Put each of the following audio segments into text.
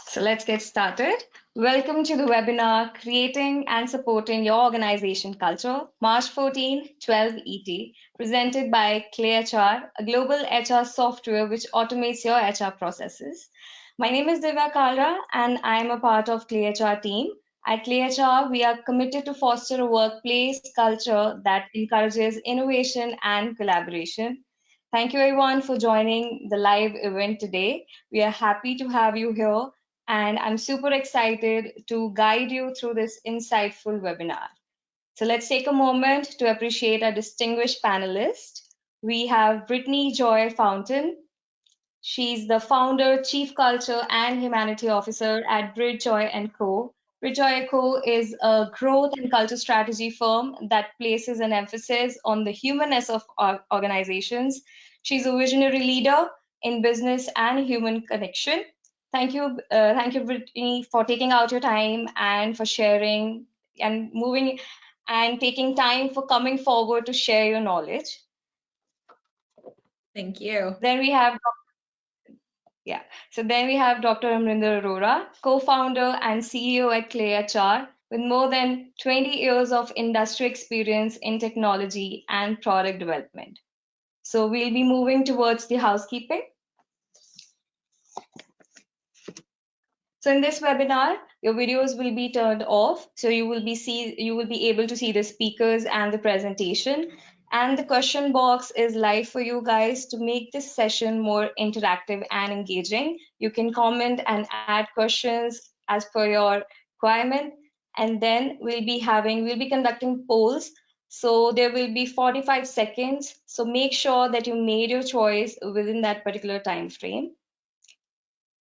So let's get started. Welcome to the webinar, Creating and Supporting Your Organization Culture, March 14, 12 ET, presented by ClayHR, a global HR software which automates your HR processes. My name is Divya Kalra, and I am a part of ClayHR team. At ClayHR, we are committed to foster a workplace culture that encourages innovation and collaboration. Thank you everyone for joining the live event today. We are happy to have you here, and I'm super excited to guide you through this insightful webinar. So let's take a moment to appreciate our distinguished panelists. We have Brittany Joy Fountain. She's the founder, Chief Culture and Humanity Officer at Bridgejoy & Co. Bridgejoy & Co. is a growth and culture strategy firm that places an emphasis on the humanness of organizations. She's a visionary leader in business and human connection. Thank you, Brittany, for taking out your time and for sharing and moving and taking time for coming forward to share your knowledge. Thank you. Then we have Dr. Amrinder Arora, co-founder and CEO at ClayHR, with more than 20 years of industry experience in technology and product development. So we'll be moving towards the housekeeping. So in this webinar, your videos will be turned off, so you will be able to see the speakers and the presentation. And the question box is live for you guys. To make this session more interactive and engaging, you can comment and add questions as per your requirement. And then we'll be conducting polls. So there will be 45 seconds. So make sure that you made your choice within that particular time frame.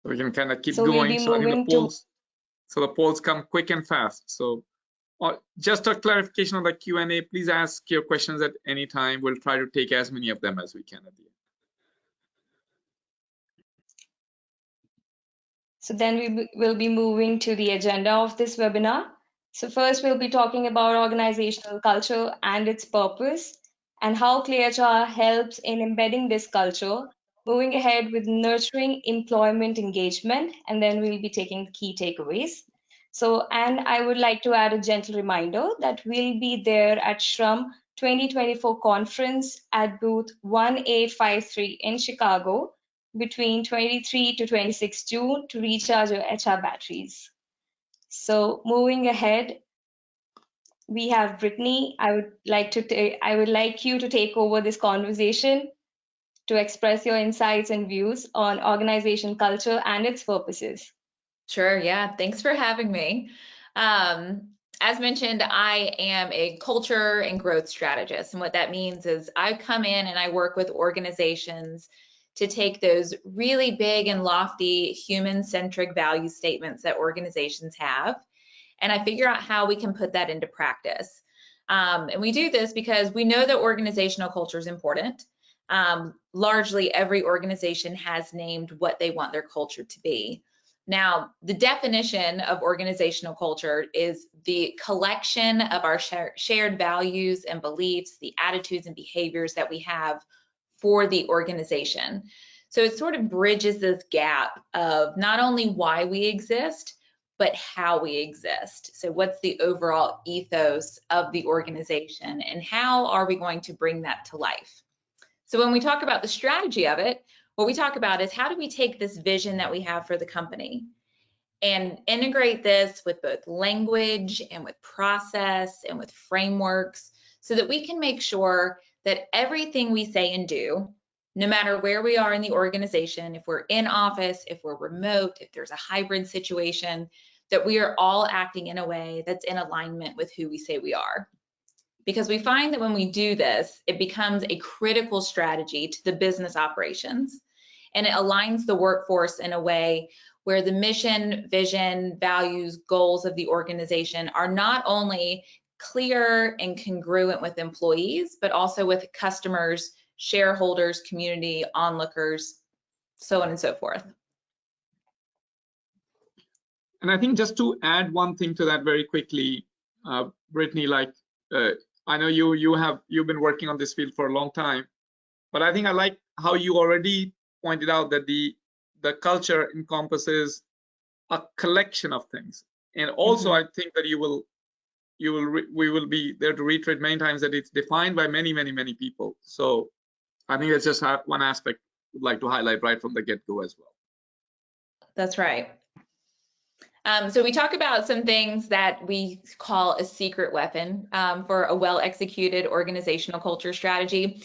We can kind of keep going. So I think the polls come quick and fast. So just a clarification on the Q&A, please ask your questions at any time. We'll try to take as many of them as we can at the end. So then we will be moving to the agenda of this webinar. So first we'll be talking about organizational culture and its purpose, and how ClayHR helps in embedding this culture. Moving ahead with nurturing employment engagement, and then we'll be taking key takeaways. So, and I would like to add a gentle reminder that we'll be there at SHRM 2024 conference at booth 1853 in Chicago between 23 to 26 June to recharge your HR batteries. So moving ahead, we have Brittany. I would like you to take over this conversation to express your insights and views on organization culture and its purposes. Sure, yeah, thanks for having me. As mentioned, I am a culture and growth strategist. And what that means is I come in and I work with organizations to take those really big and lofty human-centric value statements that organizations have, and I figure out how we can put that into practice. And we do this because we know that organizational culture is important. Largely every organization has named what they want their culture to be. Now, the definition of organizational culture is the collection of our shared values and beliefs, the attitudes and behaviors that we have for the organization. So it sort of bridges this gap of not only why we exist, but how we exist. So what's the overall ethos of the organization, and how are we going to bring that to life? So when we talk about the strategy of it, what we talk about is how do we take this vision that we have for the company and integrate this with both language and with process and with frameworks so that we can make sure that everything we say and do, no matter where we are in the organization, if we're in office, if we're remote, if there's a hybrid situation, that we are all acting in a way that's in alignment with who we say we are. Because we find that when we do this, it becomes a critical strategy to the business operations, and it aligns the workforce in a way where the mission, vision, values, goals of the organization are not only clear and congruent with employees, but also with customers, shareholders, community, onlookers, so on and so forth. And I think just to add one thing to that very quickly, Brittany, I know you've been working on this field for a long time, but I think I like how you already pointed out that the culture encompasses a collection of things. And also, I think that we will be there to reiterate many times that it's defined by many, many, many people. So I think that's just one aspect I'd like to highlight right from the get-go as well. That's right. So we talk about some things that we call a secret weapon for a well-executed organizational culture strategy.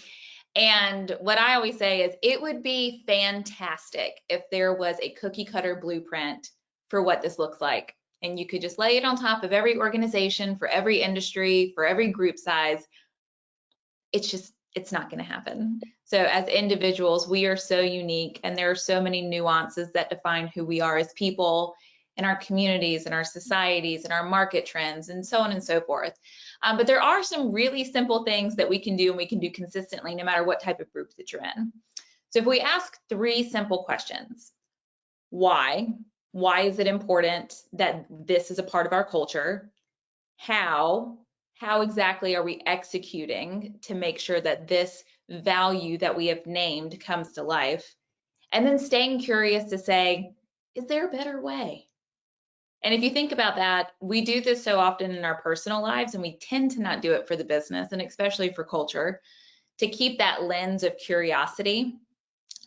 And what I always say is it would be fantastic if there was a cookie cutter blueprint for what this looks like. And you could just lay it on top of every organization, for every industry, for every group size. It's not going to happen. So as individuals, we are so unique, and there are so many nuances that define who we are as people in our communities, in our societies, in our market trends, and so on and so forth. But there are some really simple things that we can do, and we can do consistently no matter what type of group that you're in. So if we ask 3 simple questions: why? Why is it important that this is a part of our culture? How exactly are we executing to make sure that this value that we have named comes to life? And then staying curious to say, is there a better way? And if you think about that, we do this so often in our personal lives, and we tend to not do it for the business, and especially for culture, to keep that lens of curiosity.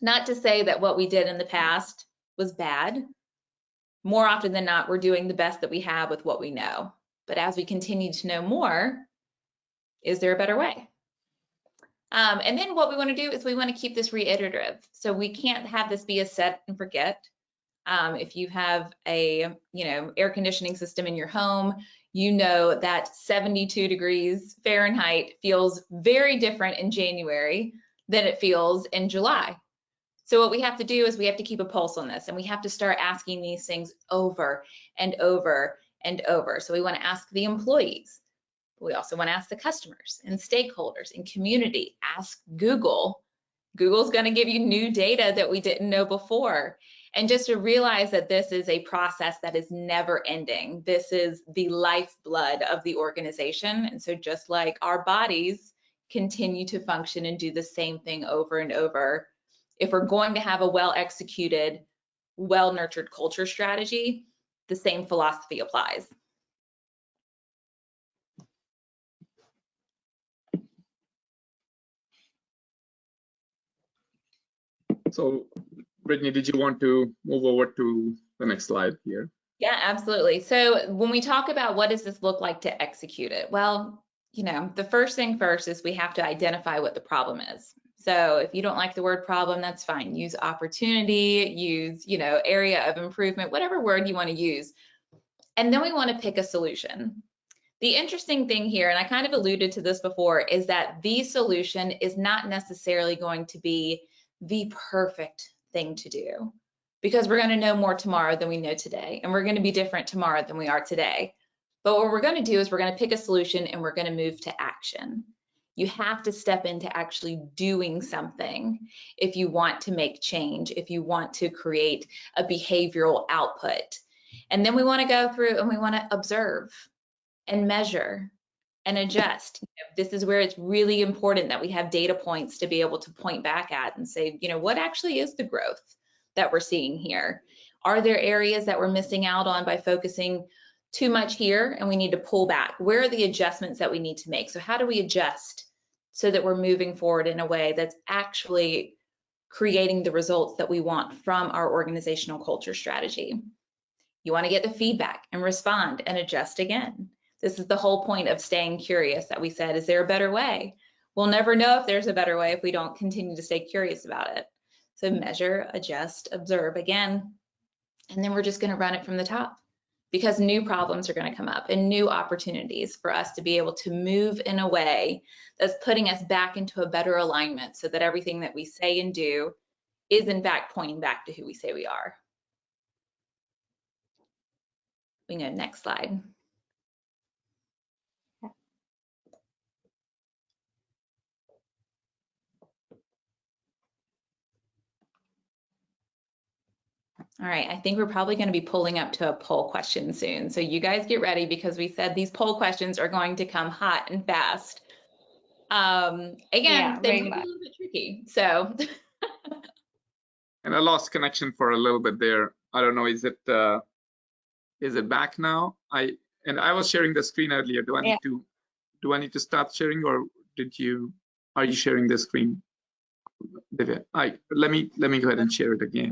Not to say that what we did in the past was bad. More often than not, we're doing the best that we have with what we know. But as we continue to know more, is there a better way? And then what we want to do is we want to keep this reiterative. So we can't have this be a set and forget. If you have a air conditioning system in your home, you know that 72 degrees Fahrenheit feels very different in January than it feels in July. So what we have to do is we have to keep a pulse on this, and we have to start asking these things over and over and over. So we want to ask the employees. We also want to ask the customers and stakeholders and community. Ask Google. Google's going to give you new data that we didn't know before. And just to realize that this is a process that is never ending. This is the lifeblood of the organization. And so just like our bodies continue to function and do the same thing over and over, if we're going to have a well-executed, well-nurtured culture strategy, the same philosophy applies. So, Brittany, did you want to move over to the next slide here? Yeah, absolutely. So when we talk about what does this look like to execute it? Well, the first thing first is we have to identify what the problem is. So if you don't like the word problem, that's fine. Use opportunity, use, area of improvement, whatever word you want to use. And then we want to pick a solution. The interesting thing here, and I kind of alluded to this before, is that the solution is not necessarily going to be the perfect thing to do, because we're going to know more tomorrow than we know today, and we're going to be different tomorrow than we are today. But what we're going to do is we're going to pick a solution, and we're going to move to action. You have to step into actually doing something if you want to make change, if you want to create a behavioral output. And then we want to go through and we want to observe and measure and adjust. This is where it's really important that we have data points to be able to point back at and say, what actually is the growth that we're seeing here? Are there areas that we're missing out on by focusing too much here and we need to pull back? Where are the adjustments that we need to make? So how do we adjust so that we're moving forward in a way that's actually creating the results that we want from our organizational culture strategy? You want to get the feedback and respond and adjust again. This is the whole point of staying curious that we said, is there a better way? We'll never know if there's a better way if we don't continue to stay curious about it. So measure, adjust, observe again, and then we're just going to run it from the top, because new problems are going to come up and new opportunities for us to be able to move in a way that's putting us back into a better alignment so that everything that we say and do is in fact pointing back to who we say we are. We can go next slide. All right, I think we're probably going to be pulling up to a poll question soon. So you guys get ready, because we said these poll questions are going to come hot and fast. Again, yeah, they might be a little bit tricky. So. And I lost connection for a little bit there. I don't know, is it Is it back now? I was sharing the screen earlier. Do I need to start sharing, or are you sharing the screen? Divya, let me go ahead and share it again.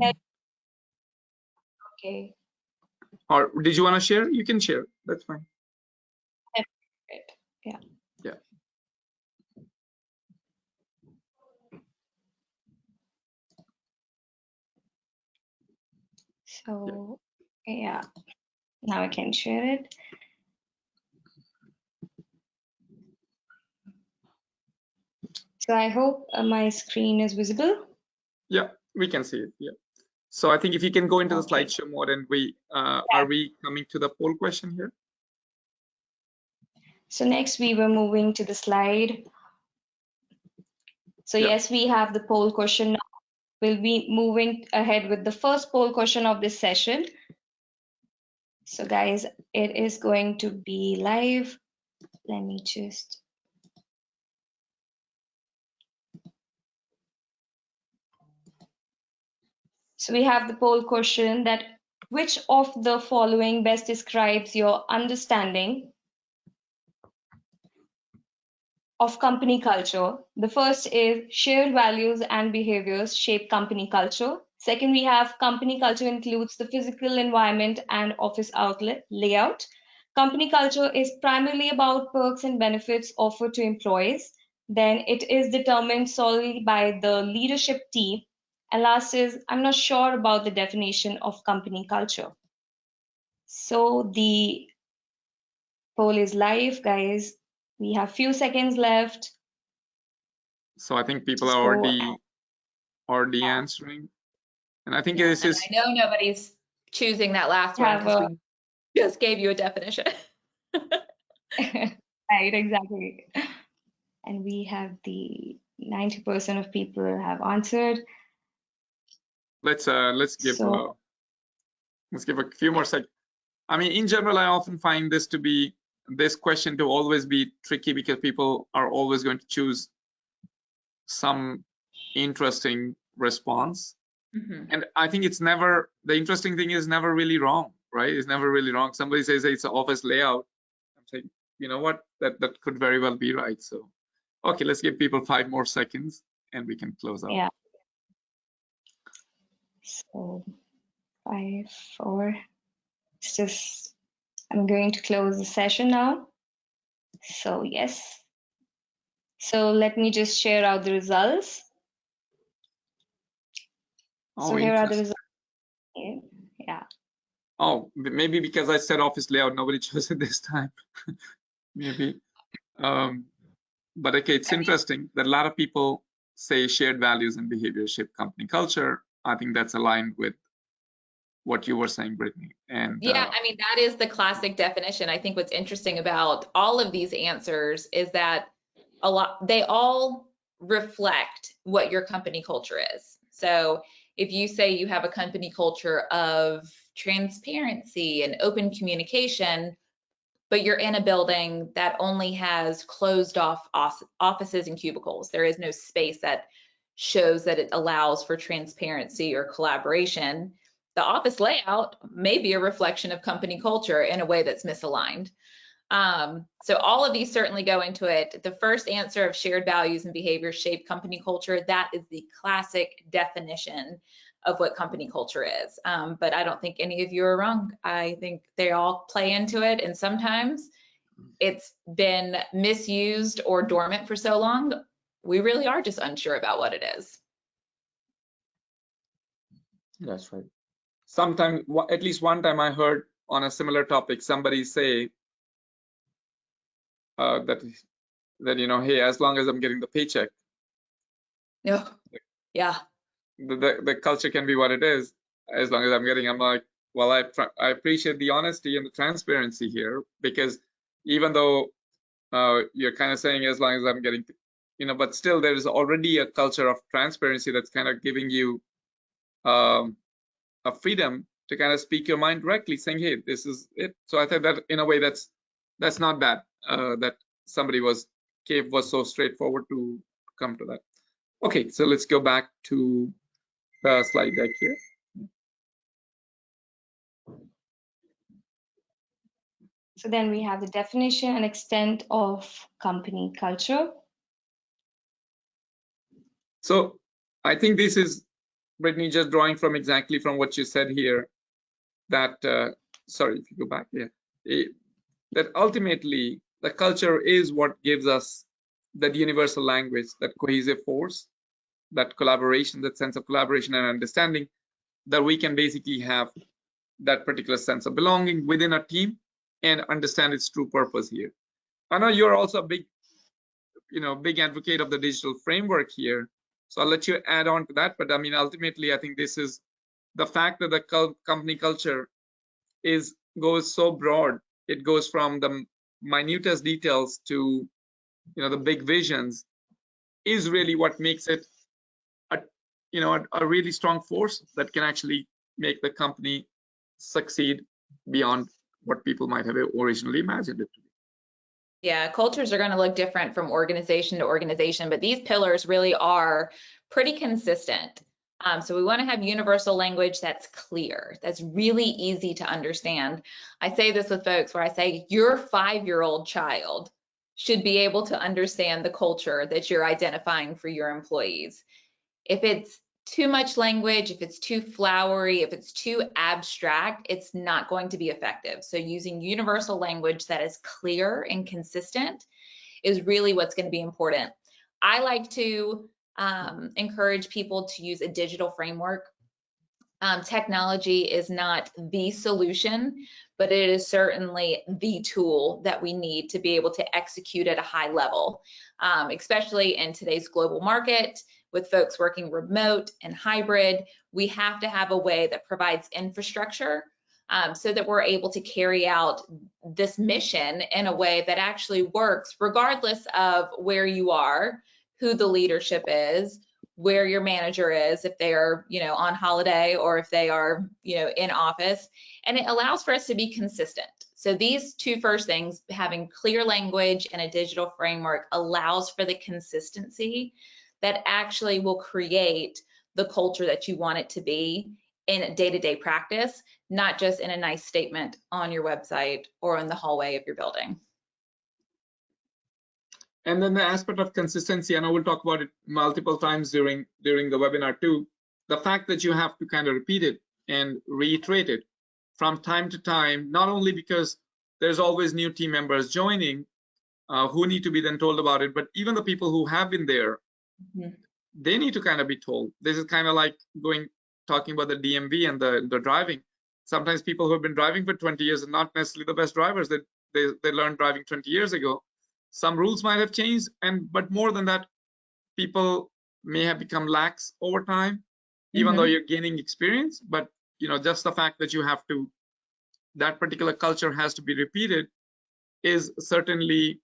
Okay. Or did you want to share? You can share. That's fine. Yeah. Yeah. So yeah, now I can share it. So I hope my screen is visible. Yeah, we can see it. Yeah. So I think if you can go into the slideshow mode, and are we coming to the poll question here? So next we were moving to the slide. So yes, we have the poll question. We'll be moving ahead with the first poll question of this session. So guys, it is going to be live. Let me just. So we have the poll question that which of the following best describes your understanding of company culture? The first is shared values and behaviors shape company culture. Second, we have company culture includes the physical environment and office outlet layout. Company culture is primarily about perks and benefits offered to employees. Then it is determined solely by the leadership team. And last is, I'm not sure about the definition of company culture. So the poll is live, guys. We have few seconds left. So I think people are already answering. And I think this is. I know nobody's choosing that last one because we just gave you a definition. Right, exactly. And we have the 90% of people have answered. Let's give a few more seconds. I mean, in general, I often find this question to always be tricky because people are always going to choose some interesting response. Mm-hmm. And I think the interesting thing is never really wrong, right? It's never really wrong. Somebody says it's an office layout. I'm saying, you know what, that could very well be right. So, okay, let's give people 5 more seconds and we can close out. Yeah. So 5, 4. It's just, I'm going to close the session now. So yes. So let me just share out the results. So here are the results. Yeah. Oh, maybe because I said office layout, nobody chose it this time. Maybe. But okay, it's interesting that a lot of people say shared values and behaviors shape company culture. I think that's aligned with what you were saying, Brittany. And yeah, I mean, that is the classic definition. I think what's interesting about all of these answers is that they all reflect what your company culture is. So if you say you have a company culture of transparency and open communication, but you're in a building that only has closed off offices and cubicles, there is no space that shows that it allows for transparency or collaboration, the office layout may be a reflection of company culture in a way that's misaligned. So all of these certainly go into it. The first answer of shared values and behaviors shape company culture, that is the classic definition of what company culture is. But I don't think any of you are wrong. I think they all play into it, and sometimes it's been misused or dormant for so long, we really are just unsure about what it is. That's right. Sometimes, at least one time I heard on a similar topic, somebody say that, you know, hey, as long as I'm getting the paycheck. Yeah. Yeah. The culture can be what it is, as long as I'm like, well, I appreciate the honesty and the transparency here, because even though you're kind of saying as long as I'm getting, you know, but still there is already a culture of transparency that's kind of giving you a freedom to kind of speak your mind directly, saying, hey, this is it. So I think that in a way that's not bad, that somebody was so straightforward to come to that. Okay, so let's go back to the slide deck here. So then we have the definition and extent of company culture. So I think this is, Brittany, just drawing from exactly from what you said here, that, sorry, if you go back, that ultimately the culture is what gives us that universal language, that cohesive force, that collaboration, that sense of collaboration and understanding, that we can basically have that particular sense of belonging within a team and understand its true purpose here. I know you're also a big, big advocate of the digital framework here. So I'll let you add on to that. But I mean, ultimately, I think this is the fact that the company culture goes so broad. It goes from the minutest details to, the big visions, is really what makes it a really strong force that can actually make the company succeed beyond what people might have originally imagined it to be. Yeah, cultures are going to look different from organization to organization, but these pillars really are pretty consistent. So we want to have universal language that's clear, that's really easy to understand. I say this with folks where I say your 5-year-old child should be able to understand the culture that you're identifying for your employees. If it's too much language, if it's too flowery, if it's too abstract, it's not going to be effective. So using universal language that is clear and consistent is really what's going to be important. I like to encourage people to use a digital framework. Technology is not the solution, but it is certainly the tool that we need to be able to execute at a high level, especially in today's global market. With folks working remote and hybrid, we have to have a way that provides infrastructure so that we're able to carry out this mission in a way that actually works regardless of where you are, who the leadership is, where your manager is, if they are, on holiday or if they are, in office. And it allows for us to be consistent. So these two first things, having clear language and a digital framework, allows for the consistency that actually will create the culture that you want it to be in day-to-day practice, not just in a nice statement on your website or in the hallway of your building. And then the aspect of consistency, I know we'll talk about it multiple times during the webinar too, the fact that you have to kind of repeat it and reiterate it from time to time, not only because there's always new team members joining who need to be then told about it, but even the people who have been there, they need to kind of be told. This is kind of like talking about the DMV and the driving. Sometimes people who have been driving for 20 years are not necessarily the best drivers. They learned driving 20 years ago. Some rules might have changed, but more than that, people may have become lax over time, even though you're gaining experience. But just the fact that that particular culture has to be repeated is certainly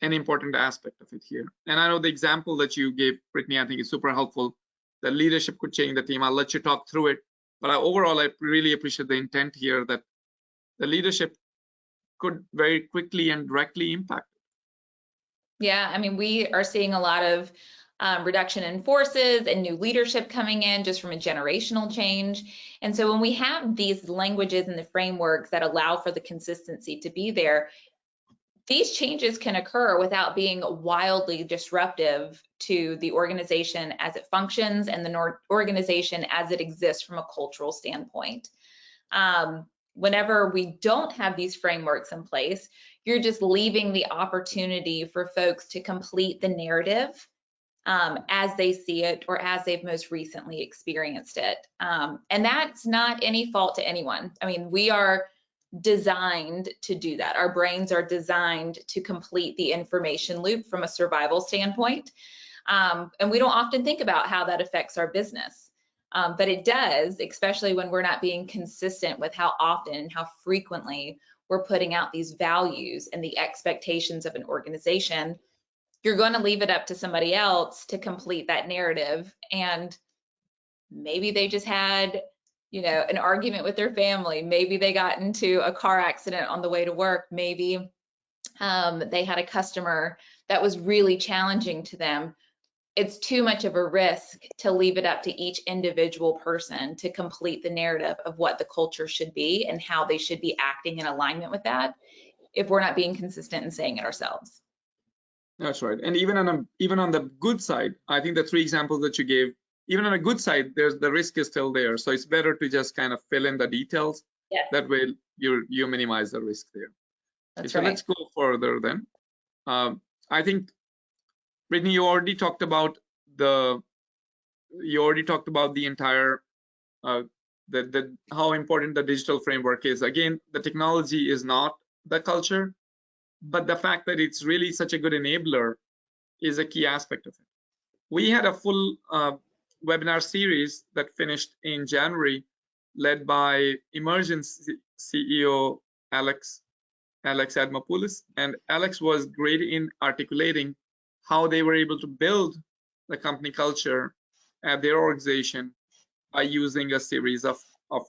an important aspect of it here. And I know the example that you gave, Brittany, I think is super helpful. The leadership could change the team. I'll let you talk through it. But overall, I really appreciate the intent here that the leadership could very quickly and directly impact. Yeah, I mean, we are seeing a lot of reduction in forces and new leadership coming in just from a generational change. And so when we have these languages and the frameworks that allow for the consistency to be there, these changes can occur without being wildly disruptive to the organization as it functions and the organization as it exists from a cultural standpoint. Whenever we don't have these frameworks in place, you're just leaving the opportunity for folks to complete the narrative as they see it or as they've most recently experienced it. And that's not any fault to anyone. I mean, we are designed to do that. Our brains are designed to complete the information loop from a survival standpoint. And we don't often think about how that affects our business. But it does, especially when we're not being consistent with how often and how frequently we're putting out these values and the expectations of an organization. You're going to leave it up to somebody else to complete that narrative. And maybe they just had, an argument with their family. Maybe they got into a car accident on the way to work. Maybe they had a customer that was really challenging to them. It's too much of a risk to leave it up to each individual person to complete the narrative of what the culture should be and how they should be acting in alignment with that. if we're not being consistent in saying it ourselves. That's right. And even on the good side, I think the 3 examples that you gave, even on a good side, the risk is still there. So it's better to just kind of fill in the details. Yes. That way you minimize the risk there. That's so right. Let's go further then. I think, Brittany, you already talked about the entire how important the digital framework is. Again, the technology is not the culture, but the fact that it's really such a good enabler is a key aspect of it. We had a full webinar series that finished in January, led by Emergence CEO Alex Admopoulos, and Alex was great in articulating how they were able to build the company culture at their organization by using a series of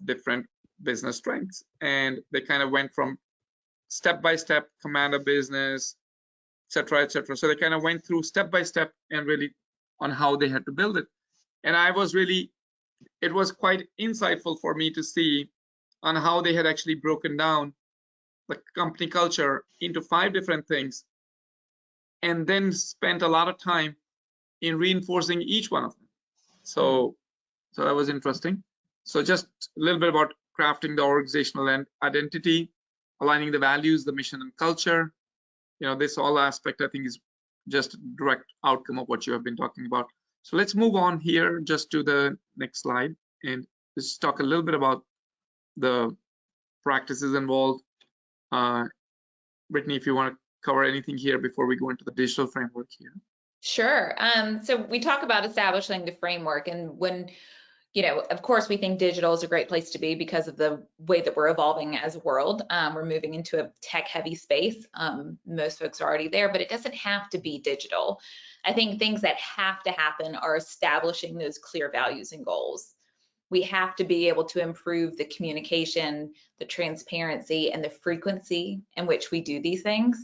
different business strengths. And they kind of went from step-by-step command of business, etc., etc. So they kind of went through step-by-step and really on how they had to build it. And it was quite insightful for me to see on how they had actually broken down the company culture into 5 different things, and then spent a lot of time in reinforcing each one of them. So that was interesting. So just a little bit about crafting the organizational identity, aligning the values, the mission and culture. This whole aspect, I think, is just a direct outcome of what you have been talking about. So let's move on here just to the next slide and let's talk a little bit about the practices involved. Brittany, if you want to cover anything here before we go into the digital framework here. Sure. So we talk about establishing the framework, and when, of course, we think digital is a great place to be because of the way that we're evolving as a world. We're moving into a tech-heavy space. Most folks are already there, but it doesn't have to be digital. I think things that have to happen are establishing those clear values and goals. We have to be able to improve the communication, the transparency, and the frequency in which we do these things,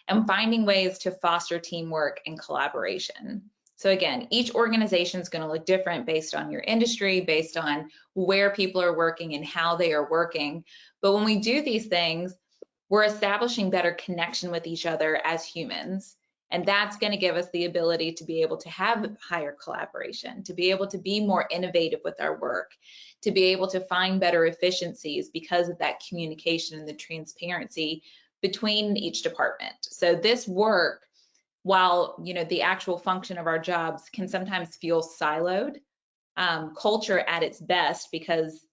and finding ways to foster teamwork and collaboration. So again, each organization is going to look different based on your industry, based on where people are working and how they are working. But when we do these things, we're establishing better connection with each other as humans. And that's going to give us the ability to be able to have higher collaboration, to be able to be more innovative with our work, to be able to find better efficiencies because of that communication and the transparency between each department. So this work, while the actual function of our jobs can sometimes feel siloed, culture at its best, because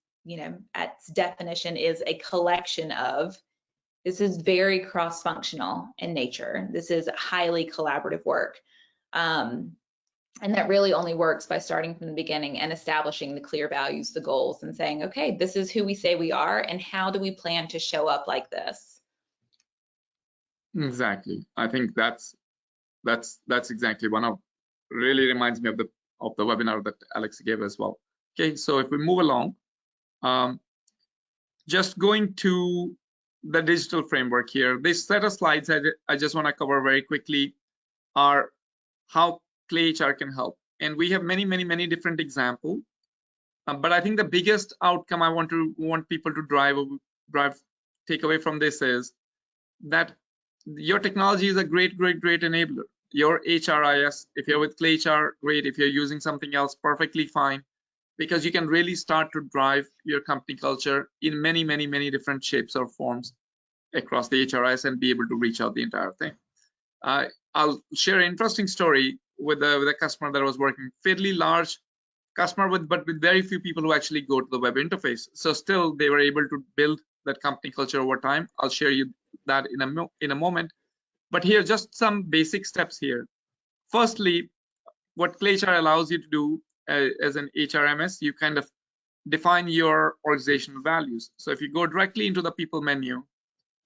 at its definition is a collection of. This is very cross-functional in nature. This is highly collaborative work. And that really only works by starting from the beginning and establishing the clear values, the goals, and saying, okay, this is who we say we are, and how do we plan to show up like this? Exactly. I think that's exactly one of, really reminds me of the webinar that Alex gave as well. Okay, so if we move along, just going to the digital framework here. This set of slides I just want to cover very quickly are how Clay HR can help. And we have many different examples. But I think the biggest outcome I want people to take away from this is that your technology is a great enabler. Your HRIS, if you're with Clay HR, great. If you're using something else, perfectly fine, because you can really start to drive your company culture in many different shapes or forms across the HRIS and be able to reach out the entire thing. I'll share an interesting story with a customer that I was working, fairly large customer but with very few people who actually go to the web interface. So still they were able to build that company culture over time. I'll share you that in a moment. But here, just some basic steps here. Firstly, what Clay HR allows you to do as an HRMS, you kind of define your organizational values. So if you go directly into the people menu,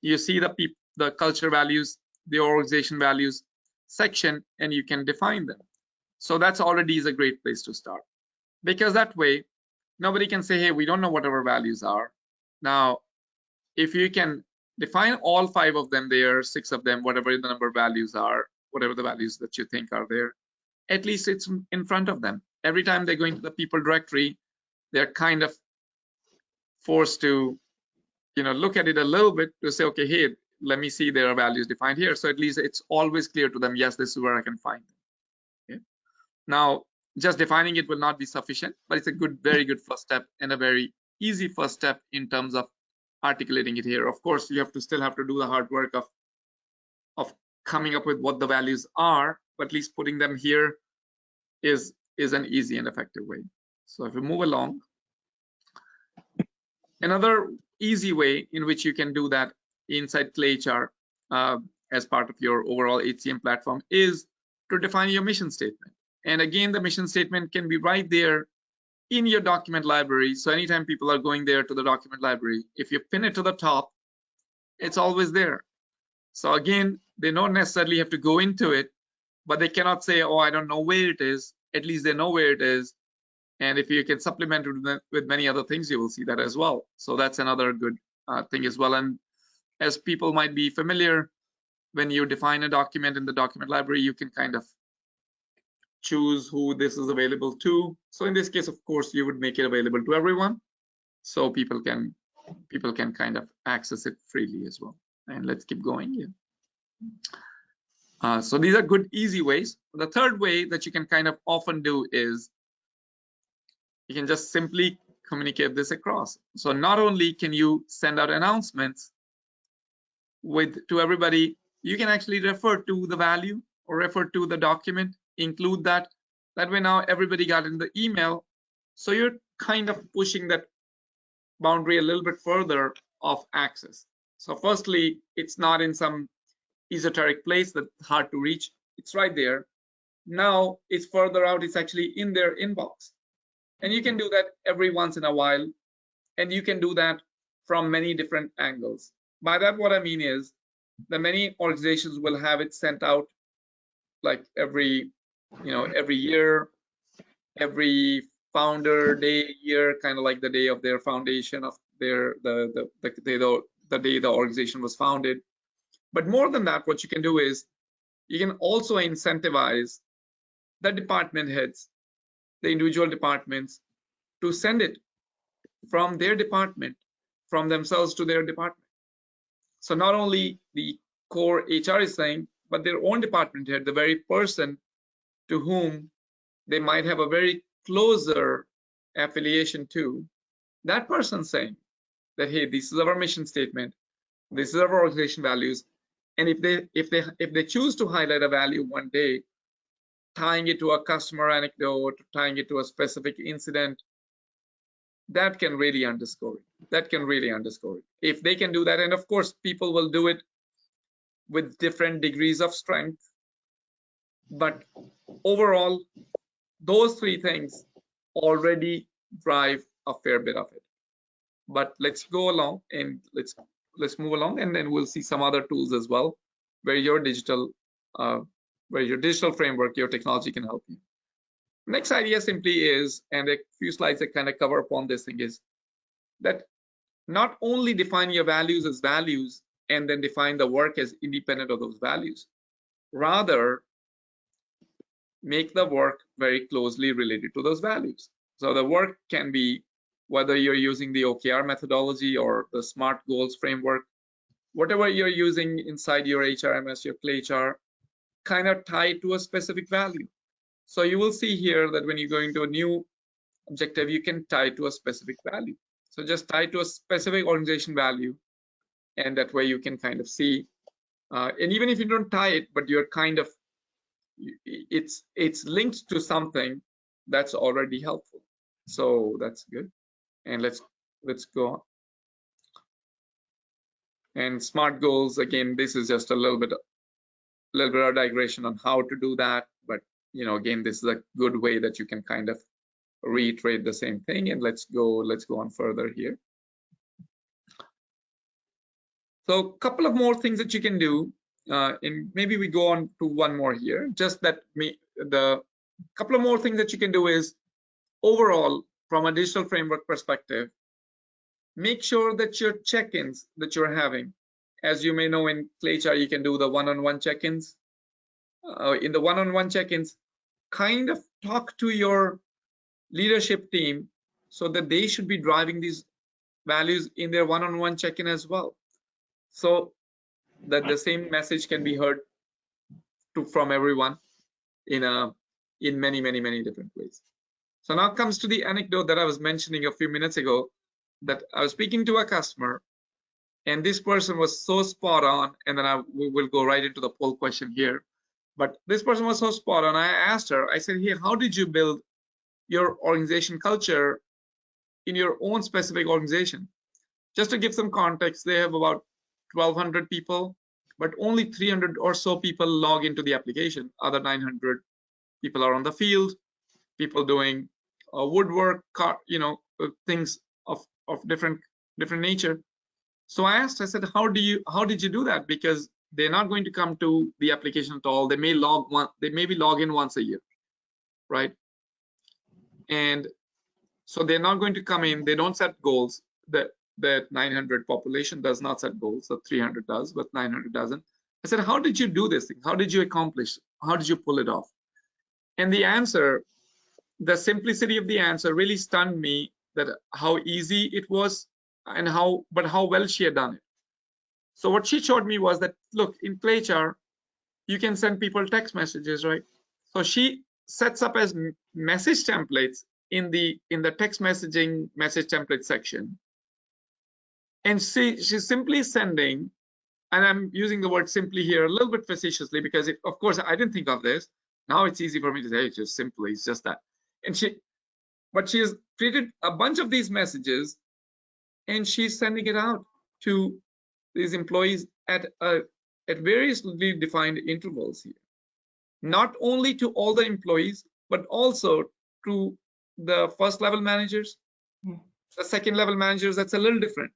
you see the culture values, the organization values section, and you can define them. So that's already is a great place to start, because that way nobody can say, hey, we don't know what our values are. Now, if you can define all 5 of them there, 6 of them, whatever the number of values are, whatever the values that you think are there, at least it's in front of them. Every time they go into the people directory, they're kind of forced to look at it a little bit to say, okay, hey, let me see their values defined here. So at least it's always clear to them, yes, this is where I can find them. Okay? Now, just defining it will not be sufficient, but it's a good, very good first step and a very easy first step in terms of articulating it here. Of course, you still have to do the hard work of coming up with what the values are, but at least putting them here is an easy and effective way. So if we move along, another easy way in which you can do that inside ClayHR as part of your overall HCM platform is to define your mission statement. And again, the mission statement can be right there in your document library. So anytime people are going there to the document library, if you pin it to the top, it's always there. So again, they don't necessarily have to go into it, but they cannot say, oh, I don't know where it is. At least they know where it is. And if you can supplement it with many other things, you will see that as well. So that's another good thing as well. And as people might be familiar, when you define a document in the document library, you can kind of choose who this is available to. So in this case, of course, you would make it available to everyone, so people can kind of access it freely as well. And let's keep going here. So these are good, easy ways. The third way that you can kind of often do is you can just simply communicate this across. So not only can you send out announcements to everybody, you can actually refer to the value or refer to the document, include that. That way now everybody got in the email. So you're kind of pushing that boundary a little bit further of access. So firstly, it's not in some esoteric place that's hard to reach. It's right there. Now it's further out. It's actually in their inbox. And you can do that every once in a while. And you can do that from many different angles. By that, what I mean is that many organizations will have it sent out like every year, every founder day, year, kind of like the day of their foundation of the day the organization was founded. But more than that, what you can do is you can also incentivize the department heads, the individual departments, to send it from their department, from themselves to their department. So not only the core HR is saying, but their own department head, the very person to whom they might have a very closer affiliation to, that person saying that, hey, this is our mission statement, this is our organization values, and if they choose to highlight a value one day, tying it to a customer anecdote, tying it to a specific incident, that can really underscore it. That can really underscore it. If they can do that, and of course, people will do it with different degrees of strength. But overall, those three things already drive a fair bit of it. But let's go along and let's move along, and then we'll see some other tools as well, where your digital framework, your technology can help you. Next idea simply is, and a few slides that kind of cover upon this thing, is that not only define your values as values and then define the work as independent of those values, rather make the work very closely related to those values. So the work can be, whether you're using the OKR methodology or the SMART goals framework, whatever you're using inside your HRMS, your ClayHR, kind of tied to a specific value. So you will see here that when you go into a new objective, you can tie to a specific value. So just tie to a specific organization value, and that way you can kind of see, and even if you don't tie it, but you're kind of, it's linked to something that's already helpful. So that's good. And let's go on. And SMART goals, again, this is just a little bit of digression on how to do that, but again, this is a good way that you can kind of reiterate the same thing. And let's go on further here. So a couple of more things that you can do, and maybe we go on to one more here. Just that the couple of more things that you can do is, overall, from a digital framework perspective, make sure that your check-ins that you're having, as you may know, in ClayHR, you can do the one-on-one check-ins. In the one-on-one check-ins, kind of talk to your leadership team so that they should be driving these values in their one-on-one check-in as well. So that the same message can be heard from everyone in many different ways. So now comes to the anecdote that I was mentioning a few minutes ago, that I was speaking to a customer, and this person was so spot on, and then we will go right into the poll question here. But this person was so spot on. I asked her, I said, "Here, how did you build your organization culture in your own specific organization?" Just to give some context, they have about 1,200 people, but only 300 or so people log into the application. Other 900 people are on the field, people doing woodwork, things of different nature. So I asked, I said, how did you do that? Because they're not going to come to the application at all. They may maybe log in once a year, right? And so they're not going to come in. They don't set goals. That 900 population does not set goals. The 300 does, but 900 doesn't. I said, how did you do this thing? How did you accomplish? How did you pull it off? And the answer, the simplicity of the answer really stunned me, that how easy it was and how well she had done it. So what she showed me was that, look, in ClayHR, you can send people text messages, right? So she sets up as message templates in the text messaging message template section. And she's simply sending, and I'm using the word simply here a little bit facetiously, because of course I didn't think of this. Now it's easy for me to say, it's just simply, it's just that. But she has created a bunch of these messages, and she's sending it out to these employees at variously defined intervals here. Not only to all the employees, but also to the first level managers, the second level managers. That's a little different.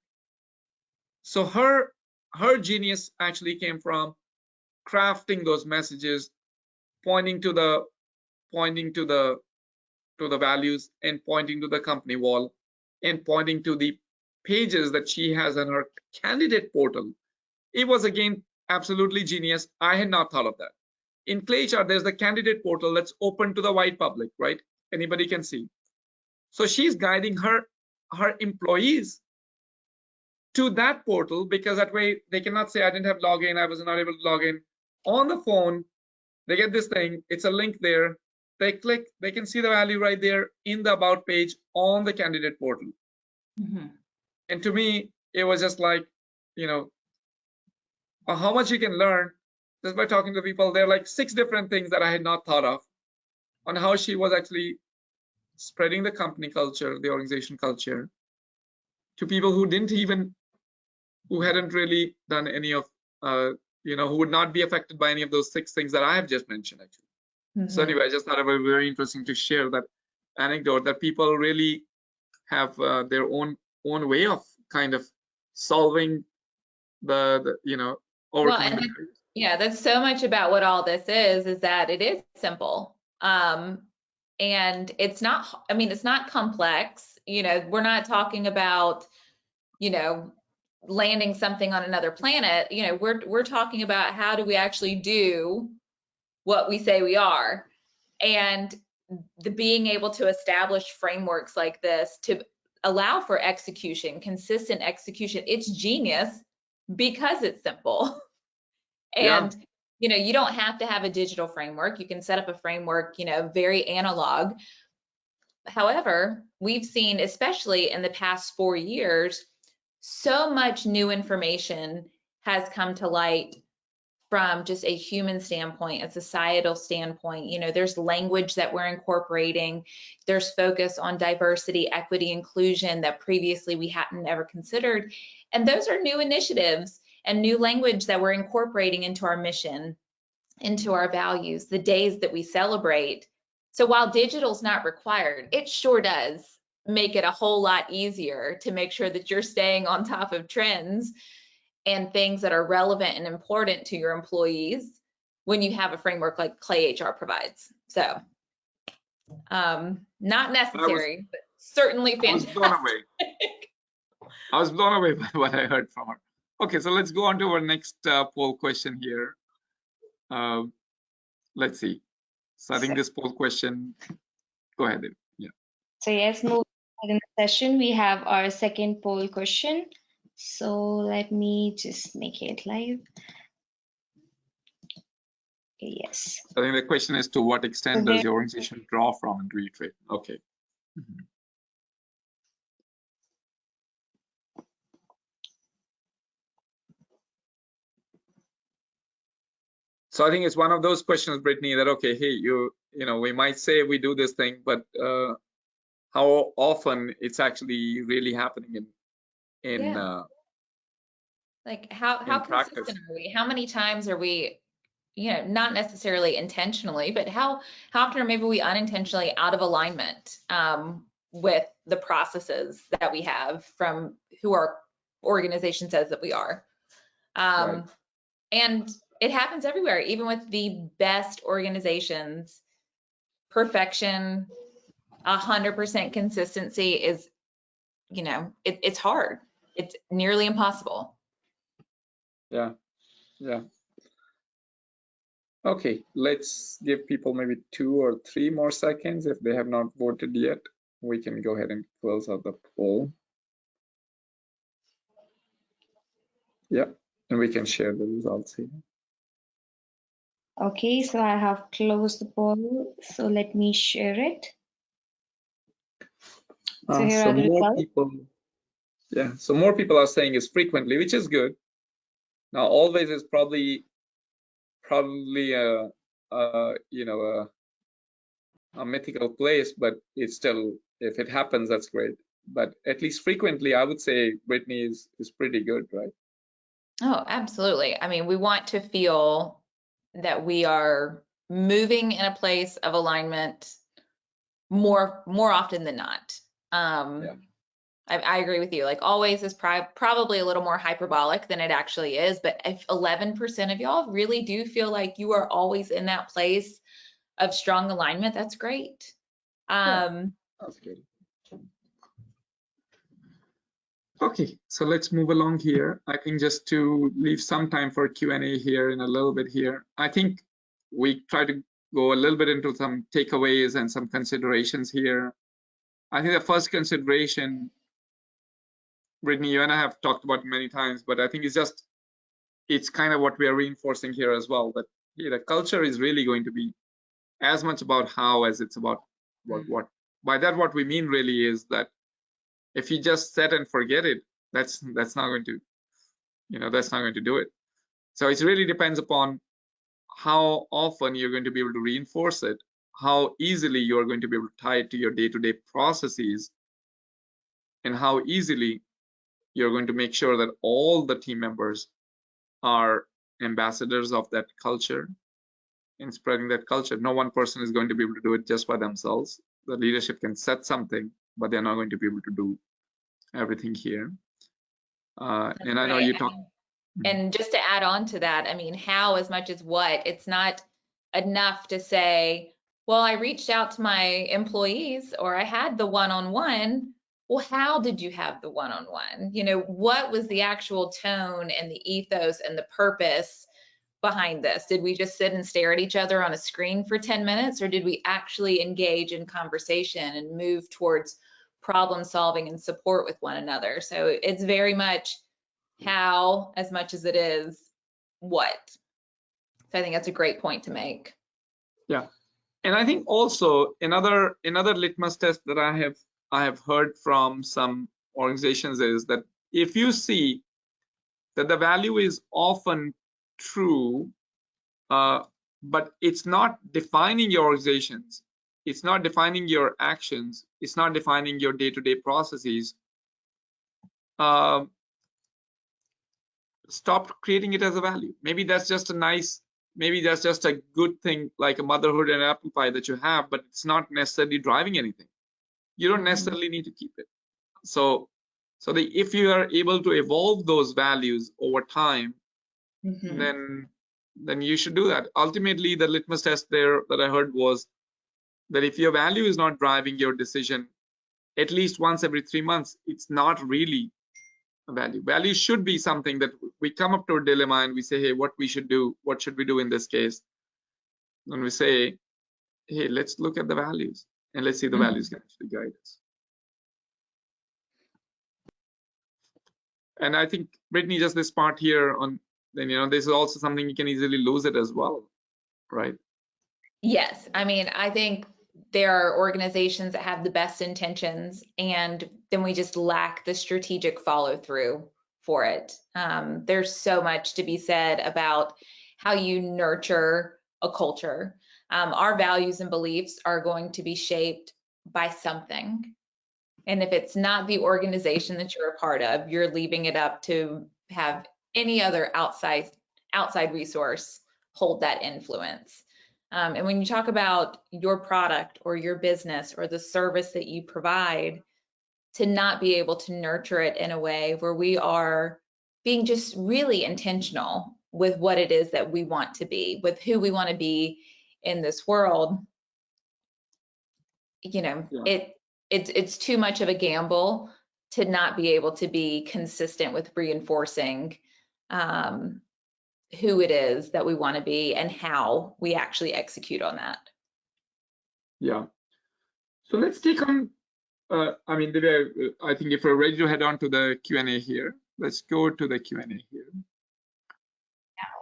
So her genius actually came from crafting those messages, pointing to the values, and pointing to the company wall, and pointing to the pages that she has on her candidate portal. It was, again, absolutely genius. I had not thought of that. In ClayHR, there's the candidate portal that's open to the wide public, right? Anybody can see. So she's guiding her employees to that portal, because that way they cannot say, I didn't have login, I was not able to log in. On the phone, they get this thing, it's a link there. They click, they can see the value right there in the about page on the candidate portal. And to me, it was just like, how much you can learn just by talking to people. There are like 6 different things that I had not thought of on how she was actually spreading the company culture, the organization culture, to people who hadn't really done any of, who would not be affected by any of those 6 things that I have just mentioned, actually. So anyway, I just thought it was very interesting to share that anecdote, that people really have their own way of kind of solving overcoming. Yeah, that's so much about what all this is that it is simple. And it's not, it's not complex. We're not talking about, landing something on another planet. We're talking about how do we actually do what we say we are, and being able to establish frameworks like this to allow for execution, consistent execution. It's genius because it's simple. And you don't have to have a digital framework. You can set up a framework, very analog. However, we've seen, especially in the past 4 years, so much new information has come to light from just a human standpoint, a societal standpoint. There's language that we're incorporating. There's focus on diversity, equity, inclusion that previously we hadn't ever considered. And those are new initiatives and new language that we're incorporating into our mission, into our values, the days that we celebrate. So while digital's not required, it sure does make it a whole lot easier to make sure that you're staying on top of trends and things that are relevant and important to your employees when you have a framework like ClayHR provides. So not necessary, but certainly fantastic. I was blown away by what I heard from her. Okay, so let's go on to our next poll question here. Let's see. So I think this poll question, go ahead. Yeah. So yes, moving on in the session, we have our second poll question. So let me just make it live. Okay, yes. I think the question is, to what extent does your organization draw from and reiterate? Okay. Mm-hmm. So I think it's one of those questions, Brittany, that, okay, hey, you know, we might say we do this thing, but how often it's actually really happening in like how consistent practice are we? How many times are we, you know, not necessarily intentionally, but how often are maybe we unintentionally out of alignment with the processes that we have from who our organization says that we are. Right. And it happens everywhere, even with the best organizations. Perfection, 100% consistency is, you know, it's hard. It's nearly impossible. Yeah. Okay, let's give people maybe 2 or 3 more seconds. If they have not voted yet, we can go ahead and close out the poll. Yeah, and we can share the results here. Okay, so I have closed the poll. So let me share it. So here are the results. Yeah, so more people are saying is frequently, which is good. Now, always is probably a you know, a mythical place, but it's still, if it happens, that's great. But at least frequently, I would say Brittany is pretty good, right? Oh, absolutely. I mean, we want to feel that we are moving in a place of alignment more often than not. Yeah. I agree with you. Like always is probably a little more hyperbolic than it actually is. But if 11% of y'all really do feel like you are always in that place of strong alignment, that's great. That's good. Okay, so let's move along here. I think just to leave some time for Q&A here in a little bit here. I think we try to go a little bit into some takeaways and some considerations here. I think the first consideration, Brittany, you and I have talked about many times, but I think it's kind of what we are reinforcing here as well, that the culture is really going to be as much about how as it's about what. By that, what we mean really is that if you just set and forget it, that's not going to, that's not going to do it. So it really depends upon how often you're going to be able to reinforce it, how easily you're going to be able to tie it to your day-to-day processes, and how easily you're going to make sure that all the team members are ambassadors of that culture and spreading that culture. No one person is going to be able to do it just by themselves. The leadership can set something, but they're not going to be able to do everything here. And I know you talk. And just to add on to that, I mean, how as much as what? It's not enough to say, well, I reached out to my employees or I had the one-on-one. Well, how did you have the one-on-one? You know, what was the actual tone and the ethos and the purpose behind this? Did we just sit and stare at each other on a screen for 10 minutes, or did we actually engage in conversation and move towards problem solving and support with one another? So it's very much how as much as it is what. So I think that's a great point to make. Yeah, and I think also another litmus test that I have heard from some organizations is that if you see that the value is often true, but it's not defining your organizations, it's not defining your actions, it's not defining your day-to-day processes, stop creating it as a value. Maybe that's just a good thing, like a motherhood and apple pie that you have, but it's not necessarily driving anything. You don't necessarily need to keep it. So if you are able to evolve those values over time, then you should do that. Ultimately, the litmus test there that I heard was that if your value is not driving your decision at least once every 3 months, it's not really a value. Value should be something that we come up to a dilemma and we say, hey, what should we do in this case? And we say, hey, let's look at the values and let's see if the values can actually guide us. And I think, Brittany, just this part here on, then, you know, this is also something you can easily lose it as well, right? Yes. I mean, I think there are organizations that have the best intentions, and then we just lack the strategic follow through for it. There's so much to be said about how you nurture a culture. Our values and beliefs are going to be shaped by something. And if it's not the organization that you're a part of, you're leaving it up to have any other outside resource hold that influence. And when you talk about your product or your business or the service that you provide, to not be able to nurture it in a way where we are being just really intentional with what it is that we want to be, with who we want to be in this world, you know, Yeah. it's too much of a gamble to not be able to be consistent with reinforcing who it is that we want to be and how we actually execute on that. Yeah. So let's take on, I mean, I think if we're ready to head on to the Q&A here, let's go to the Q&A here.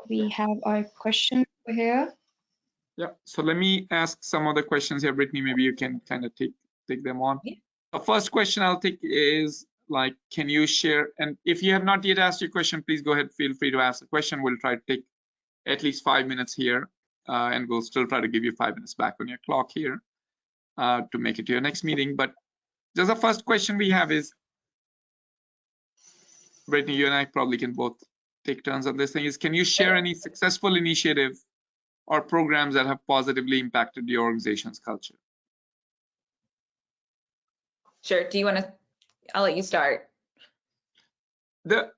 We have our question over here. Yeah, so let me ask some of the questions here, Brittany. Maybe you can kind of take them on. Yeah. The first question I'll take is like, can you share? And if you have not yet asked your question, please go ahead. Feel free to ask the question. We'll try to take at least 5 minutes here, and we'll still try to give you 5 minutes back on your clock here to make it to your next meeting. But just the first question we have is, Brittany, you and I probably can both take turns on this thing. Is, can you share any successful initiative or programs that have positively impacted your organization's culture? Sure. Do you want to? I'll let you start.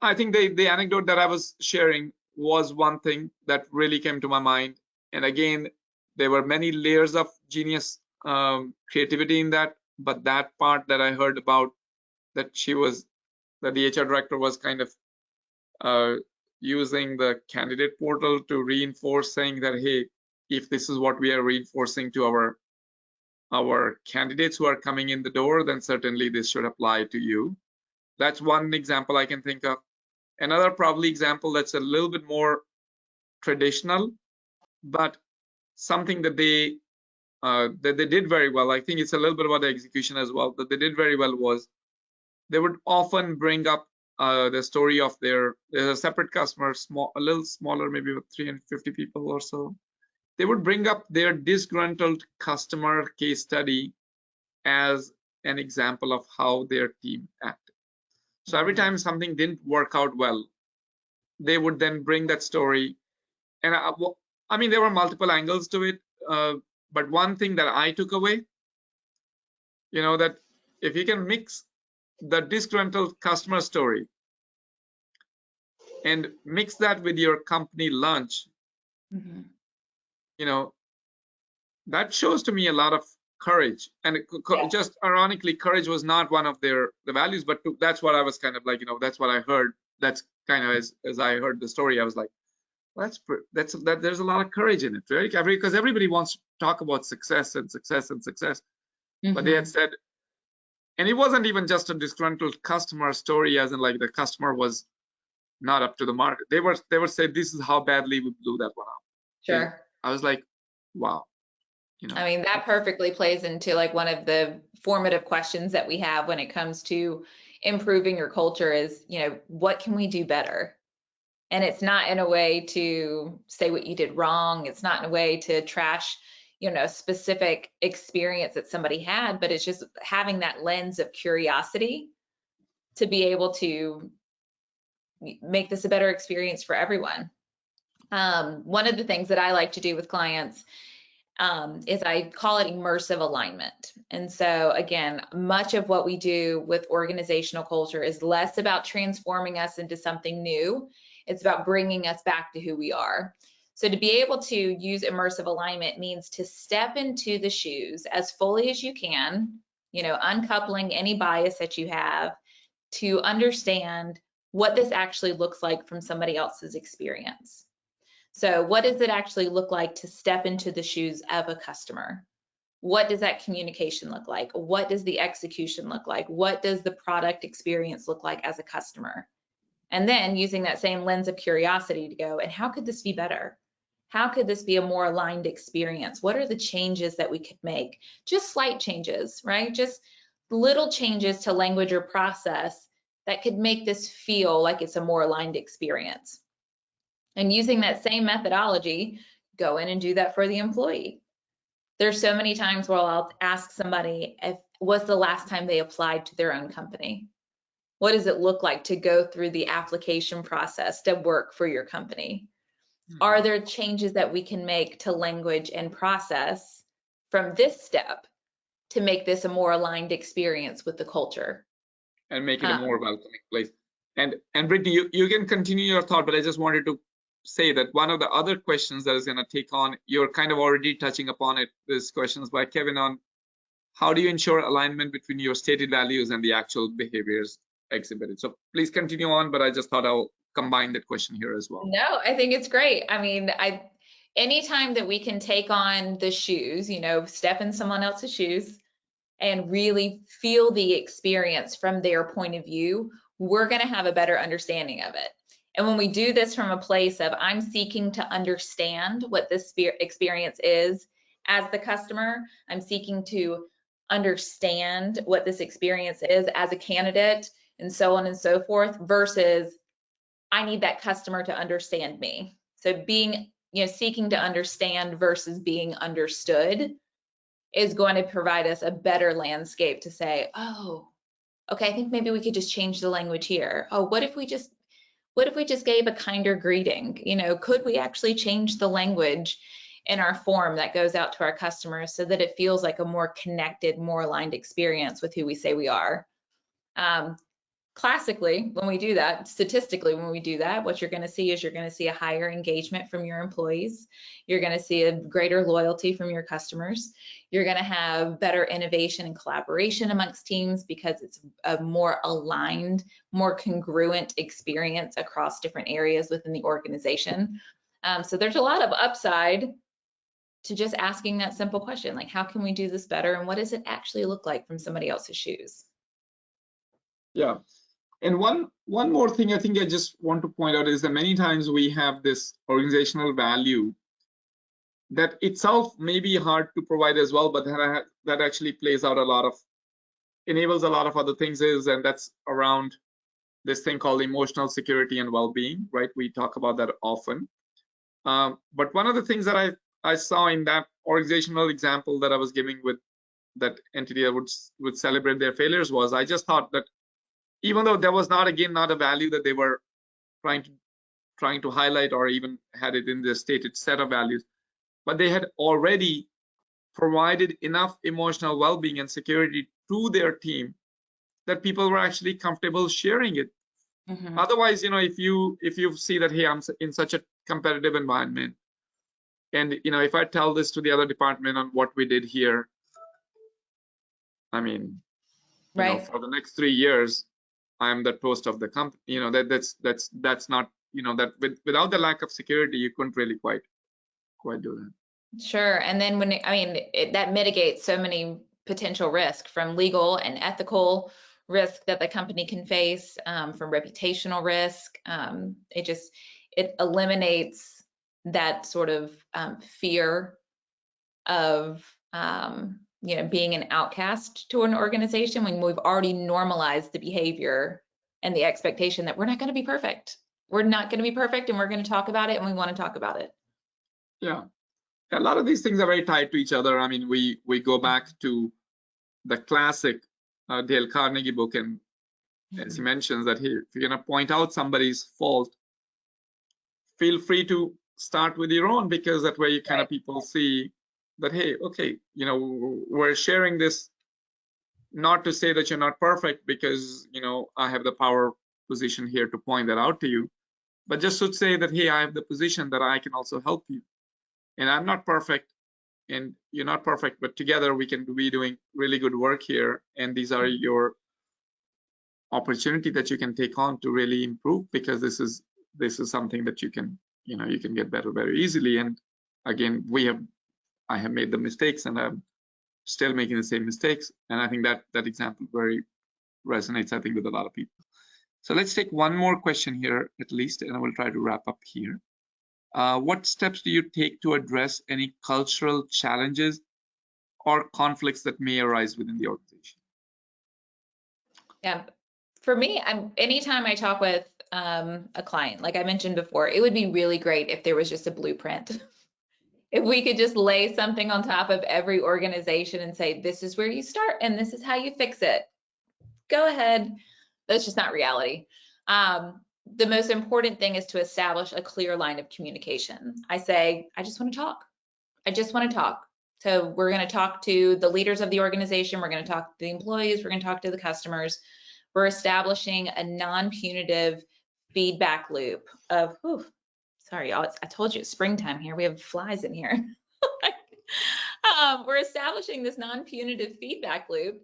I think the anecdote that I was sharing was one thing that really came to my mind. And again, there were many layers of genius creativity in that. But that part that I heard about, that the HR director was kind of using the candidate portal to reinforce, saying that, hey, if this is what we are reinforcing to our candidates who are coming in the door, then certainly this should apply to you. That's one example I can think of. Another probably example that's a little bit more traditional, but something that they did very well. I think it's a little bit about the execution as well. That they did very well was they would often bring up the story of there's a separate customer, a little smaller, maybe with 350 people or so. They would bring up their disgruntled customer case study as an example of how their team acted. So every time something didn't work out well, they would then bring that story. And I mean, there were multiple angles to it, but one thing that I took away, you know, that if you can mix the disgruntled customer story and mix that with your company lunch, you know, that shows to me a lot of courage. And just ironically, courage was not one of the values, but that's what I was kind of like, you know, that's what I heard. That's kind of as I heard the story, I was like, well, there's a lot of courage in it, right? Because everybody wants to talk about success and success and success. But they had said, and it wasn't even just a disgruntled customer story, as in like the customer was not up to the mark. They would say, this is how badly we blew that one up. Sure. And I was like, wow. You know, I mean, that perfectly plays into like one of the formative questions that we have when it comes to improving your culture is, you know, what can we do better? And it's not in a way to say what you did wrong. It's not in a way to trash, you know, a specific experience that somebody had, but it's just having that lens of curiosity to be able to make this a better experience for everyone. One of the things that I like to do with clients is I call it immersive alignment. And so again, much of what we do with organizational culture is less about transforming us into something new. It's about bringing us back to who we are. So to be able to use immersive alignment means to step into the shoes as fully as you can, you know, uncoupling any bias that you have to understand what this actually looks like from somebody else's experience. So what does it actually look like to step into the shoes of a customer? What does that communication look like? What does the execution look like? What does the product experience look like as a customer? And then using that same lens of curiosity to go, and how could this be better? How could this be a more aligned experience? What are the changes that we could make? Just slight changes, right? Just little changes to language or process that could make this feel like it's a more aligned experience. And using that same methodology, go in and do that for the employee. There's so many times where I'll ask somebody if was the last time they applied to their own company. What does it look like to go through the application process to work for your company? Are there changes that we can make to language and process from this step to make this a more aligned experience with the culture? And make it a more welcoming place. And Brittany, you can continue your thought, but I just wanted to say that one of the other questions that is going to take on, you're kind of already touching upon it, this questions by Kevin on how do you ensure alignment between your stated values and the actual behaviors exhibited. So please continue on, but I just thought I'll combine that question here as well. No, I think it's great. I mean, anytime that we can take on the shoes, you know, step in someone else's shoes and really feel the experience from their point of view, we're going to have a better understanding of it. And when we do this from a place of I'm seeking to understand what this experience is as the customer, I'm seeking to understand what this experience is as a candidate, and so on and so forth, versus I need that customer to understand me. So being, you know, seeking to understand versus being understood is going to provide us a better landscape to say, oh, okay, I think maybe we could just change the language here. Oh, what if we just gave a kinder greeting? You know, could we actually change the language in our form that goes out to our customers so that it feels like a more connected, more aligned experience with who we say we are? Classically, when we do that, statistically, when we do that, what you're going to see is you're going to see a higher engagement from your employees. You're going to see a greater loyalty from your customers. You're going to have better innovation and collaboration amongst teams because it's a more aligned, more congruent experience across different areas within the organization. So there's a lot of upside to just asking that simple question, like, how can we do this better? And what does it actually look like from somebody else's shoes? Yeah. And one more thing I think I just want to point out is that many times we have this organizational value that itself may be hard to provide as well, but that actually plays out enables a lot of other things and that's around this thing called emotional security and well-being, right? We talk about that often. But one of the things that I saw in that organizational example that I was giving with that entity that would celebrate their failures was I just thought that even though there was not a value that they were trying to highlight or even had it in their stated set of values, but they had already provided enough emotional well-being and security to their team that people were actually comfortable sharing it. Mm-hmm. Otherwise, you know, if you see that, hey, I'm in such a competitive environment, and you know, if I tell this to the other department on what we did here, I mean, right, for the next 3 years, I'm the toast of the company. You know, that's not, you know, that without the lack of security, you couldn't really quite do that. Sure. And then that mitigates so many potential risks, from legal and ethical risk that the company can face, from reputational risk. It eliminates that sort of fear of you know, being an outcast to an organization when we've already normalized the behavior and the expectation that we're not going to be perfect. We're not going to be perfect, and we're going to talk about it, and we want to talk about it. Yeah. A lot of these things are very tied to each other. I mean, we go back to the classic Dale Carnegie book, and as he mentions that, hey, if you're going to point out somebody's fault, feel free to start with your own, because that way you kind of people see that, hey, okay, you know, we're sharing this not to say that you're not perfect, because, you know, I have the power position here to point that out to you, but just to say that, hey, I have the position that I can also help you. And I'm not perfect and you're not perfect, but together we can be doing really good work here. And these are your opportunity that you can take on to really improve, because this is something that you can, you know, you can get better very easily. And again, I have made the mistakes and I'm still making the same mistakes. And I think that example very resonates, I think, with a lot of people. So let's take one more question here at least, and I will try to wrap up here. What steps do you take to address any cultural challenges or conflicts that may arise within the organization? Yeah, for me, anytime I talk with a client, like I mentioned before, it would be really great if there was just a blueprint. If we could just lay something on top of every organization and say, this is where you start and this is how you fix it. Go ahead. That's just not reality. The most important thing is to establish a clear line of communication. I say, I just want to talk. I just want to talk. So we're going to talk to the leaders of the organization. We're going to talk to the employees. We're going to talk to the customers. We're establishing a non-punitive feedback loop of, sorry, y'all, I told you it's springtime here. We have flies in here. We're establishing this non-punitive feedback loop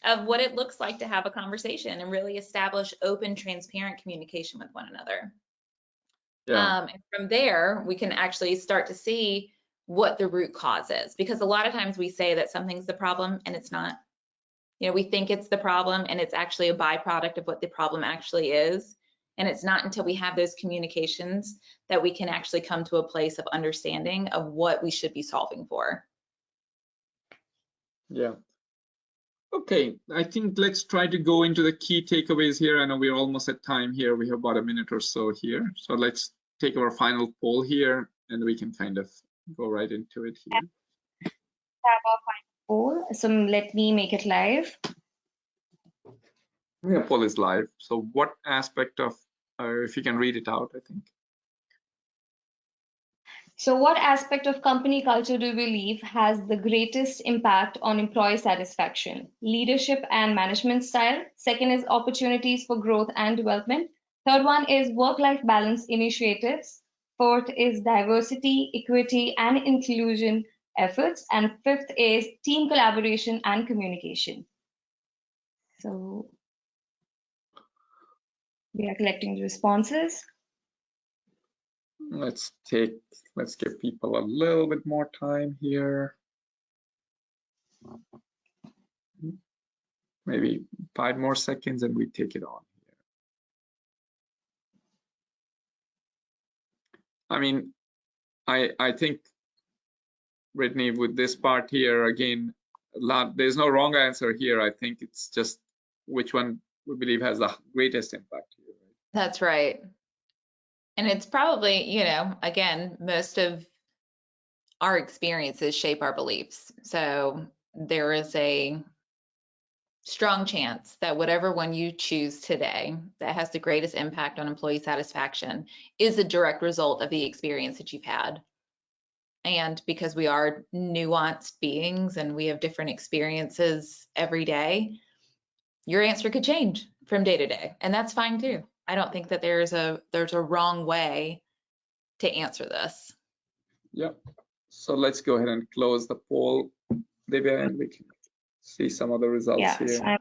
of what it looks like to have a conversation and really establish open, transparent communication with one another. Yeah. And from there, we can actually start to see what the root cause is, because a lot of times we say that something's the problem and it's not. You know, we think it's the problem and it's actually a byproduct of what the problem actually is. And it's not until we have those communications that we can actually come to a place of understanding of what we should be solving for. Yeah. Okay, I think let's try to go into the key takeaways here. I know we're almost at time here. We have about a minute or so here. So let's take our final poll here and we can kind of go right into it here. Have our final poll. So let me make it live. Yeah, poll is live. So what aspect of, if you can read it out, I think. So what aspect of company culture do you believe has the greatest impact on employee satisfaction? Leadership and management style. Second is opportunities for growth and development. Third one is work-life balance initiatives. Fourth is diversity, equity, and inclusion efforts. And fifth is team collaboration and communication. So we are collecting the responses. Let's give people a little bit more time here. Maybe 5 more seconds and we take it on here. I mean, I think, Brittany, with this part here, again, there's no wrong answer here. I think it's just which one we believe has the greatest impact here. That's right. And it's probably, you know, again, most of our experiences shape our beliefs. So there is a strong chance that whatever one you choose today that has the greatest impact on employee satisfaction is a direct result of the experience that you've had. And because we are nuanced beings and we have different experiences every day, your answer could change from day to day, and that's fine too. I don't think that there's a wrong way to answer this. Yep. So let's go ahead and close the poll, Divya, and we can see some of the results here. So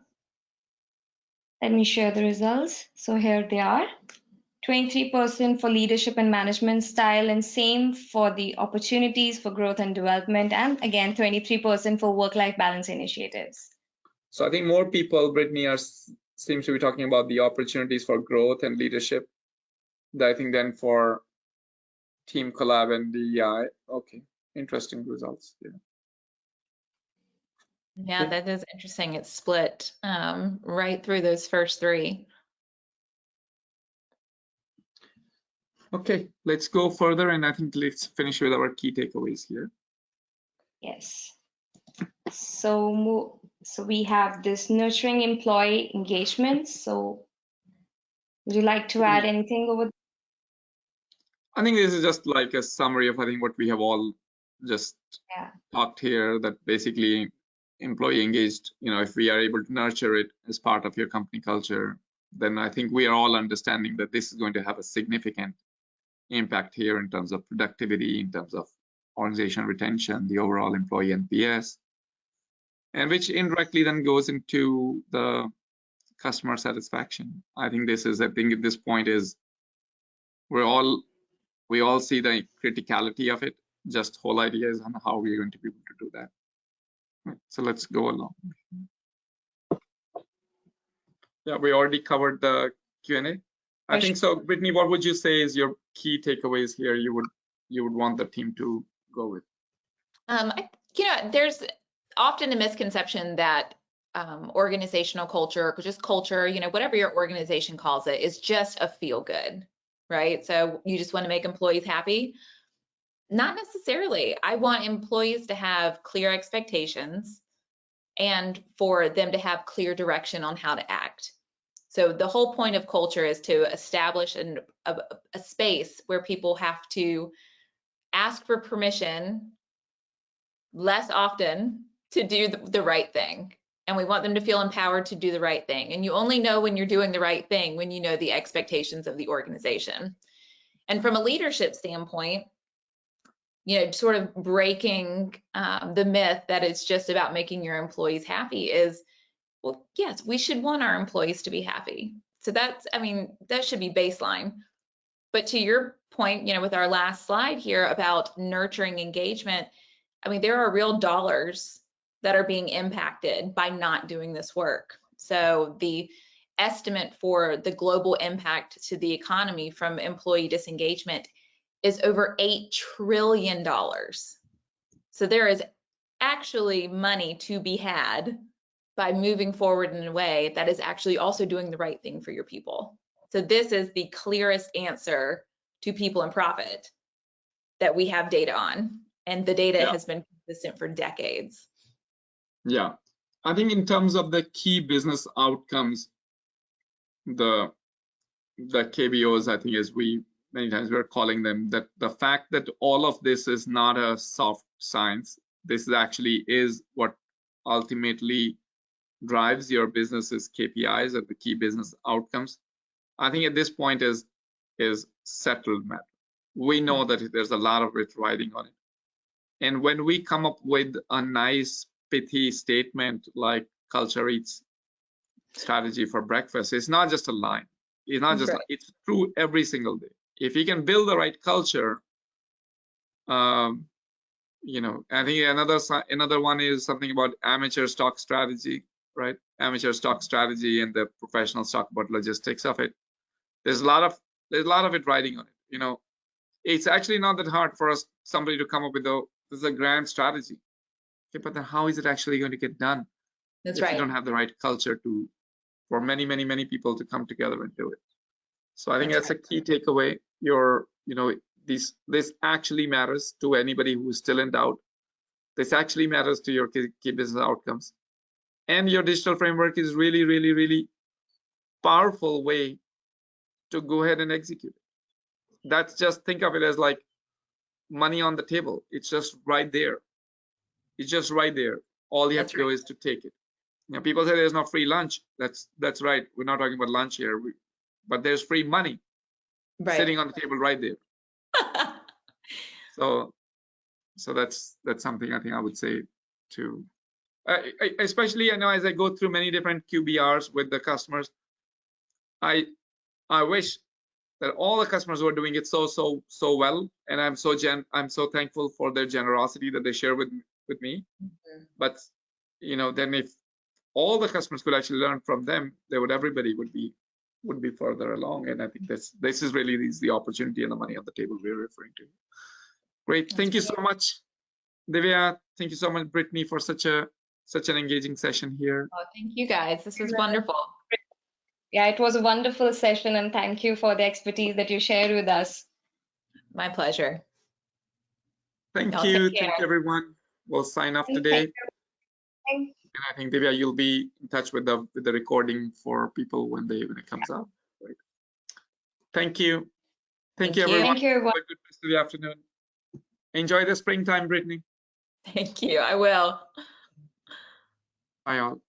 let me share the results. So here they are. 23% for leadership and management style, and same for the opportunities for growth and development, and again 23% for work-life balance initiatives. So I think more people, Brittany, seems to be talking about the opportunities for growth and leadership. I think then for team collab and DEI. Okay, interesting results. Yeah, that is interesting. It's split right through those first three. Okay, let's go further, and I think let's finish with our key takeaways here. Yes. So we have this nurturing employee engagement. So would you like to add anything over? I think this is just like a summary of, I think, what we have all just talked here, that basically employee engaged, you know, if we are able to nurture it as part of your company culture, then I think we are all understanding that this is going to have a significant impact here in terms of productivity, in terms of organization retention, the overall employee NPS, and which indirectly then goes into the customer satisfaction. I think this is, at this point is, we all see the criticality of it. Just whole idea is on how we're going to be able to do that. So let's go along. Yeah, we already covered the Q&A? I think so. Brittany, what would you say is your key takeaways here you would want the team to go with? There's often a misconception that organizational culture, or just culture, whatever your organization calls it, is just a feel good, right? So you just want to make employees happy. Not necessarily. I want employees to have clear expectations and for them to have clear direction on how to act. So the whole point of culture is to establish a space where people have to ask for permission less often to do the right thing. And we want them to feel empowered to do the right thing. And you only know when you're doing the right thing when you know the expectations of the organization. And from a leadership standpoint, sort of breaking the myth that it's just about making your employees happy is, well, yes, we should want our employees to be happy. So that should be baseline. But to your point, with our last slide here about nurturing engagement, there are real dollars that are being impacted by not doing this work. So the estimate for the global impact to the economy from employee disengagement is over $8 trillion. So there is actually money to be had by moving forward in a way that is actually also doing the right thing for your people. So this is the clearest answer to people and profit that we have data on. And the data has been consistent for decades. Yeah, I think in terms of the key business outcomes, the KBOs, I think, as many times we're calling them, that the fact that all of this is not a soft science, this actually is what ultimately drives your business's KPIs or the key business outcomes. I think at this point is settled matter. We know that there's a lot of it riding on it. And when we come up with a nice pithy statement like culture eats strategy for breakfast, it's not just a line. It's not just, it's true every single day. If you can build the right culture, I think another one is something about amateur stock strategy, right? Amateur stock strategy and the professionals talk about logistics of it. There's a lot of it riding on it. It's actually not that hard for somebody to come up with this is a grand strategy. Okay, but then how is it actually going to get done? That's if right. You don't have the right culture for many, many, many people to come together and do it. So I think that's a key takeaway. This actually matters to anybody who's still in doubt. This actually matters to your key business outcomes. And your digital framework is really, really, really powerful way to go ahead and execute it. That's just, think of it as like money on the table. It's just right there. It's just right there. All you have to do is to take it. People say there's no free lunch. That's right. We're not talking about lunch here, but there's free money sitting on the table right there. So that's something I think I would say too. Especially, as I go through many different QBRs with the customers, I wish that all the customers were doing it so well, and I'm so thankful for their generosity that they share with me. Mm-hmm. But then if all the customers could actually learn from them, everybody would be further along. And I think this is really the opportunity and the money on the table we're referring to. Great, thank you so much, Divya. Thank you so much, Brittany, for such an engaging session here. Oh, thank you guys. This was wonderful. Yeah, it was a wonderful session, and thank you for the expertise that you shared with us. My pleasure. Thank you. Thank you, everyone. We'll sign off today. And I think, Divya, you'll be in touch with the recording for people when it comes out. Right. Thank you. Thank you, everyone. Thank you, everyone. Have a good rest of the afternoon. Enjoy the springtime, Brittany. Thank you. I will. Bye, all.